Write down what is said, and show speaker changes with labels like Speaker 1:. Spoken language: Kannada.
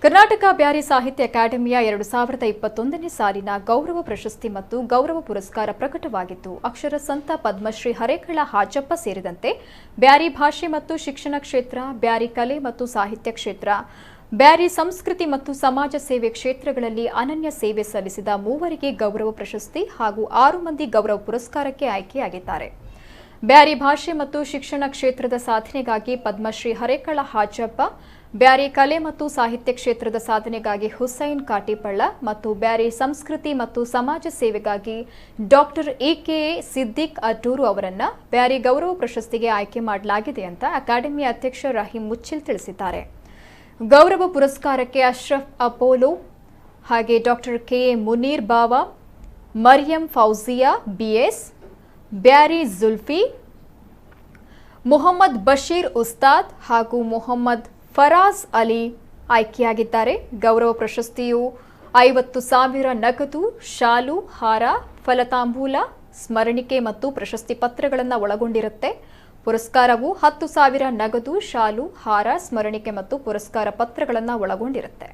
Speaker 1: ಕರ್ನಾಟಕ ಬ್ಯಾರಿ ಸಾಹಿತ್ಯ ಅಕಾಡೆಮಿಯ 2021ನೇ ಸಾಲಿನ ಗೌರವ ಪ್ರಶಸ್ತಿ ಮತ್ತು ಗೌರವ ಪುರಸ್ಕಾರ ಪ್ರಕಟವಾಗಿದ್ದು, ಅಕ್ಷರ ಸಂತ ಪದ್ಮಶ್ರೀ ಹರೇಕಳ ಹಾಜಪ್ಪ ಸೇರಿದಂತೆ ಬ್ಯಾರಿ ಭಾಷೆ ಮತ್ತು ಶಿಕ್ಷಣ ಕ್ಷೇತ್ರ, ಬ್ಯಾರಿ ಕಲೆ ಮತ್ತು ಸಾಹಿತ್ಯ ಕ್ಷೇತ್ರ, ಬ್ಯಾರಿ ಸಂಸ್ಕೃತಿ ಮತ್ತು ಸಮಾಜ ಸೇವೆ ಕ್ಷೇತ್ರಗಳಲ್ಲಿ ಅನನ್ಯ ಸೇವೆ ಸಲ್ಲಿಸಿದ ಮೂವರಿಗೆ ಗೌರವ ಪ್ರಶಸ್ತಿ ಹಾಗೂ 6 ಮಂದಿ ಗೌರವ ಪುರಸ್ಕಾರಕ್ಕೆ ಆಯ್ಕೆಯಾಗಿದ್ದಾರೆ. ಬ್ಯಾರಿ ಭಾಷೆ ಮತ್ತು ಶಿಕ್ಷಣ ಕ್ಷೇತ್ರದ ಸಾಧನೆಗಾಗಿ ಪದ್ಮಶ್ರೀ ಹರೇಕಳ ಹಾಜಪ್ಪ, ಬ್ಯಾರಿ ಕಲೆ ಮತ್ತು ಸಾಹಿತ್ಯ ಕ್ಷೇತ್ರದ ಸಾಧನೆಗಾಗಿ ಹುಸೈನ್ ಕಾಟಿಪಳ್ಳ ಮತ್ತು ಬ್ಯಾರಿ ಸಂಸ್ಕೃತಿ ಮತ್ತು ಸಮಾಜ ಸೇವೆಗಾಗಿ ಡಾಕ್ಟರ್ ಎಕೆಎ ಸಿದ್ದಿಕ್ ಅಟೂರು ಅವರನ್ನು ಬ್ಯಾರಿ ಗೌರವ ಪ್ರಶಸ್ತಿಗೆ ಆಯ್ಕೆ ಮಾಡಲಾಗಿದೆ ಅಂತ ಅಕಾಡೆಮಿ ಅಧ್ಯಕ್ಷ ರಹೀಂ ಮುಚ್ಚಿಲ್ ತಿಳಿಸಿದ್ದಾರೆ. ಗೌರವ ಪುರಸ್ಕಾರಕ್ಕೆ ಅಶ್ರಫ್ ಅಪೋಲೋ ಹಾಗೆ ಡಾಕ್ಟರ್ ಕೆಎ ಮುನೀರ್ ಬಾವಾ, ಮರಿಯಂ ಫೌಜಿಯಾ ಬಿಎಸ್, ಬ್ಯಾರಿ ಜುಲ್ಫಿ, ಮೊಹಮ್ಮದ್ ಬಶೀರ್ ಉಸ್ತಾದ್ ಹಾಗೂ ಮೊಹಮ್ಮದ್ ಫರಾಜ್ ಅಲಿ ಆಯ್ಕೆಯಾಗಿದ್ದಾರೆ. ಗೌರವ ಪ್ರಶಸ್ತಿಯು 50,000 ನಗದು, ಶಾಲು, ಹಾರ, ಫಲತಾಂಬೂಲ, ಸ್ಮರಣಿಕೆ ಮತ್ತು ಪ್ರಶಸ್ತಿ ಪತ್ರಗಳನ್ನು ಒಳಗೊಂಡಿರುತ್ತೆ. ಪುರಸ್ಕಾರವು 10,000 ನಗದು, ಶಾಲು, ಹಾರ, ಸ್ಮರಣಿಕೆ ಮತ್ತು ಪುರಸ್ಕಾರ ಪತ್ರಗಳನ್ನು ಒಳಗೊಂಡಿರುತ್ತೆ.